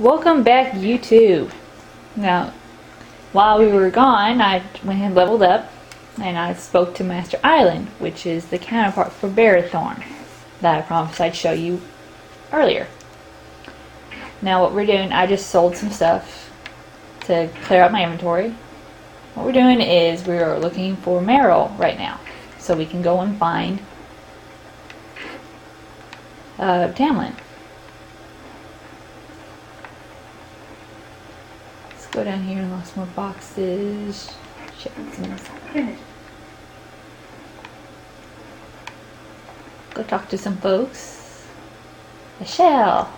Welcome back, YouTube. Now, while we were gone, I went and leveled up, and I spoke to Master Island, which is the counterpart for Barrathorn that I promised I'd show you earlier. Now, what we're doing, I just sold some stuff to clear out my inventory. What we're doing is we are looking for Merrill right now, so we can go and find Tamlen. Go down here and lost more boxes. Shit, go talk to some folks. Michelle.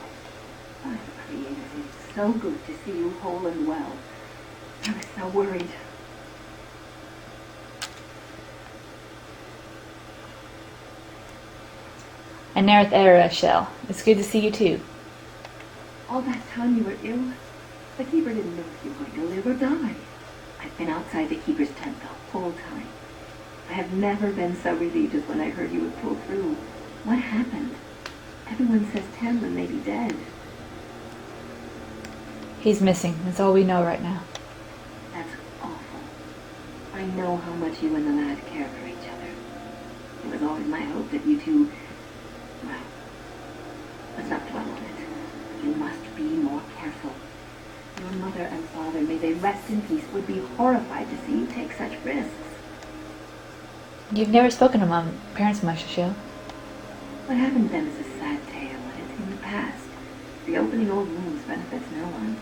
My creator, it's so good to see you whole and well. I was so worried. And Nyre, Shell. It's good to see you too. All that time you were ill, the keeper didn't know if you were going to live or die. I've been outside the keeper's tent the whole time. I have never been so relieved as when I heard you would pull through. What happened? Everyone says Tamlen may be dead. He's missing. That's all we know right now. That's awful. I know how much you and the lad care for each other. It was always my hope that you two... Well, let's not dwell on it. You must be more careful. Your mother and father, may they rest in peace, would be horrified to see you take such risks. You've never spoken to my parents much, Shell. What happened to them is a sad tale, and it's in the past. Reopening old wounds benefits no one.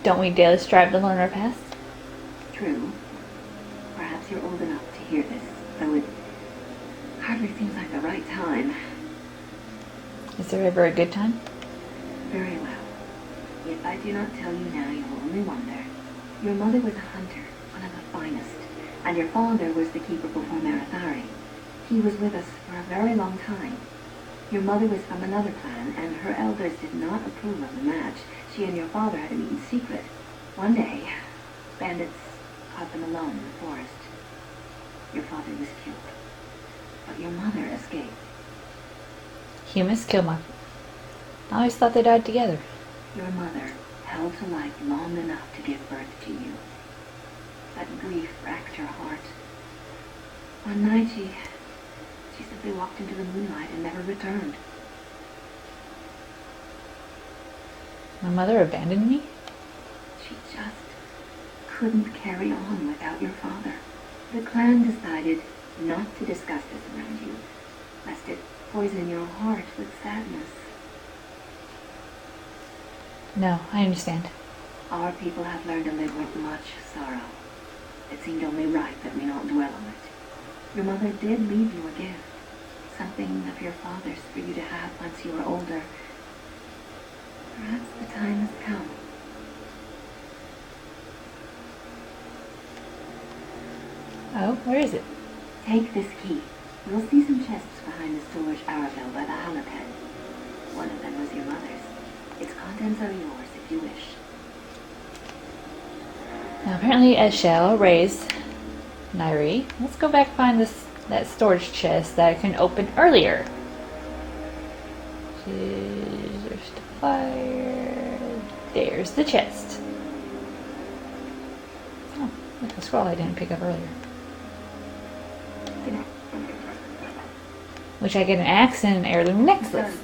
Don't we daily strive to learn our past? True. Perhaps you're old enough to hear this, though it hardly seems like the right time. Is there ever a good time? Very well. If I do not tell you now, you will only wonder. Your mother was a hunter, one of the finest, and your father was the keeper before Marathari. He was with us for a very long time. Your mother was from another clan, and her elders did not approve of the match. She and your father had to meet in secret. One day, bandits caught them alone in the forest. Your father was killed, but your mother escaped. Humans kill my... I always thought they died together. Your mother held to life long enough to give birth to you. But grief racked her heart. One night she simply walked into the moonlight and never returned. My mother abandoned me? She just couldn't carry on without your father. The clan decided not to discuss this around you, lest it poison your heart with sadness. No, I understand. Our people have learned to live with much sorrow. It seemed only right that we not dwell on it. Your mother did leave you a gift, something of your father's for you to have once you are older. Perhaps the time has come. Oh, where is it? Take this key. You'll see some chests behind the storage arabelle by the halibut. One of them was your mother's. Its contents are yours if you wish. Now apparently Shell raised Nyre. Let's go back and find that storage chest that I can open earlier. There's the fire. There's the chest. Oh, look, a scroll I didn't pick up earlier. Which I get an axe and an heirloom necklace.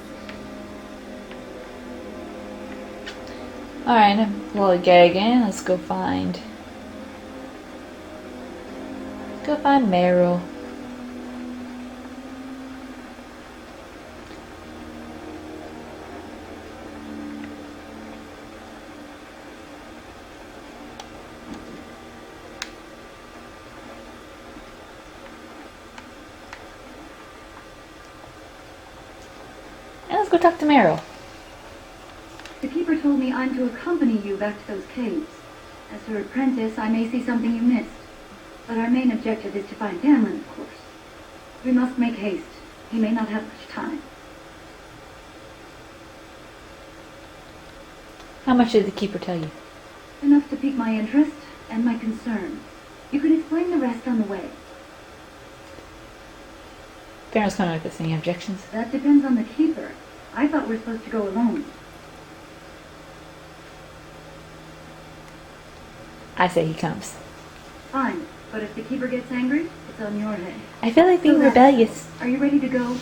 Alright, well again, let's go find Merrill. And let's go talk to Merrill. The keeper told me I'm to accompany you back to those caves. As her apprentice, I may see something you missed. But our main objective is to find Tamlen, of course. We must make haste. He may not have much time. How much did the keeper tell you? Enough to pique my interest and my concern. You can explain the rest on the way. Fenarel's coming with us. Any objections? That depends on the keeper. I thought we're supposed to go alone. I say he comes. Fine, but if the keeper gets angry, it's on your head. I feel like being rebellious. Are you ready to go?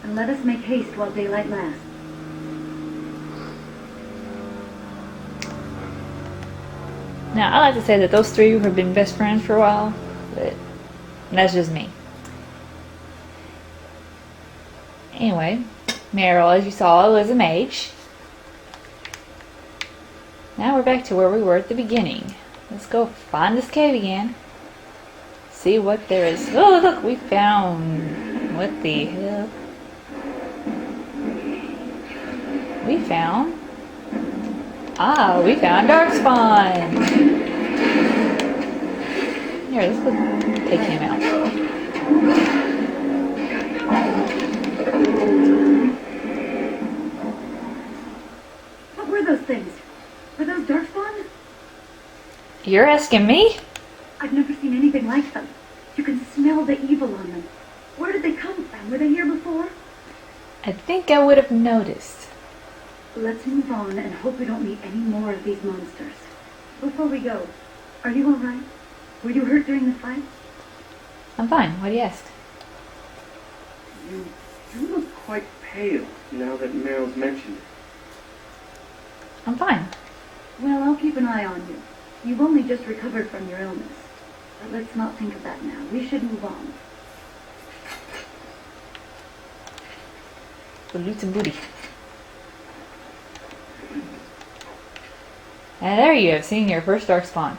And let us make haste while daylight lasts. Now, I like to say that those three have been best friends for a while, but that's just me. Anyway, Merrill, as you saw, was a mage. Now we're back to where we were at the beginning. Let's go find this cave again. See what there is. Oh, look, we found... What the hell? We found... we found Darkspawn! Here, let's go take him out. What were those things? Were those Darkspawn? You're asking me? I've never seen anything like them. You can smell the evil on them. Where did they come from? Were they here before? I think I would have noticed. Let's move on and hope we don't meet any more of these monsters. Before we go, are you alright? Were you hurt during the fight? I'm fine. Why do you ask? You look quite pale now that Merrill's mentioned it. I'm fine. Well, I'll keep an eye on you. You've only just recovered from your illness. But let's not think of that now. We should move on. Go loot some booty. And there you have seen your first Darkspawn.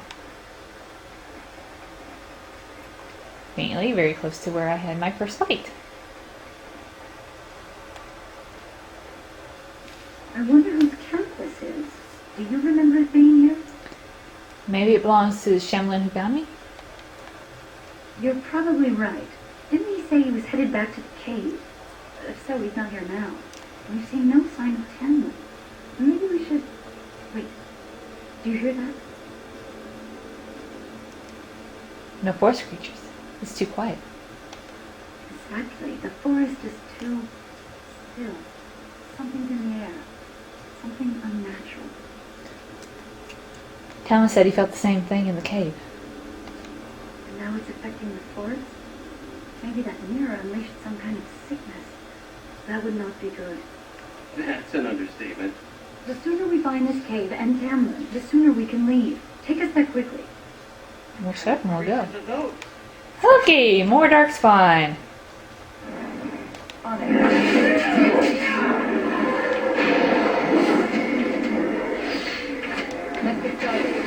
Faintly, very close to where I had my first fight. I wonder whose camp this is. Do you remember it being here? Maybe it belongs to the Shemlin who found me? You're probably right. Didn't he say he was headed back to the cave? If so, he's not here now. We've seen no sign of Tamlen. Maybe we should... Wait. Do you hear that? No forest creatures. It's too quiet. Exactly. The forest is too still. Something's in the air. Something unnatural. Talon said he felt the same thing in the cave. And now it's affecting the forest? Maybe that mirror unleashed some kind of sickness. That would not be good. That's an understatement. The sooner we find this cave and Tamlen, the sooner we can leave. Take us there quickly. We'll start and we'll go. The vote. Okay, more Darkspawn. On it. Let's get started.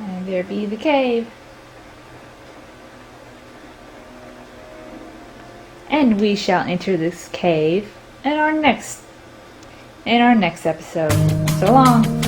And there be the cave. And we shall enter this cave in our next episode. So long.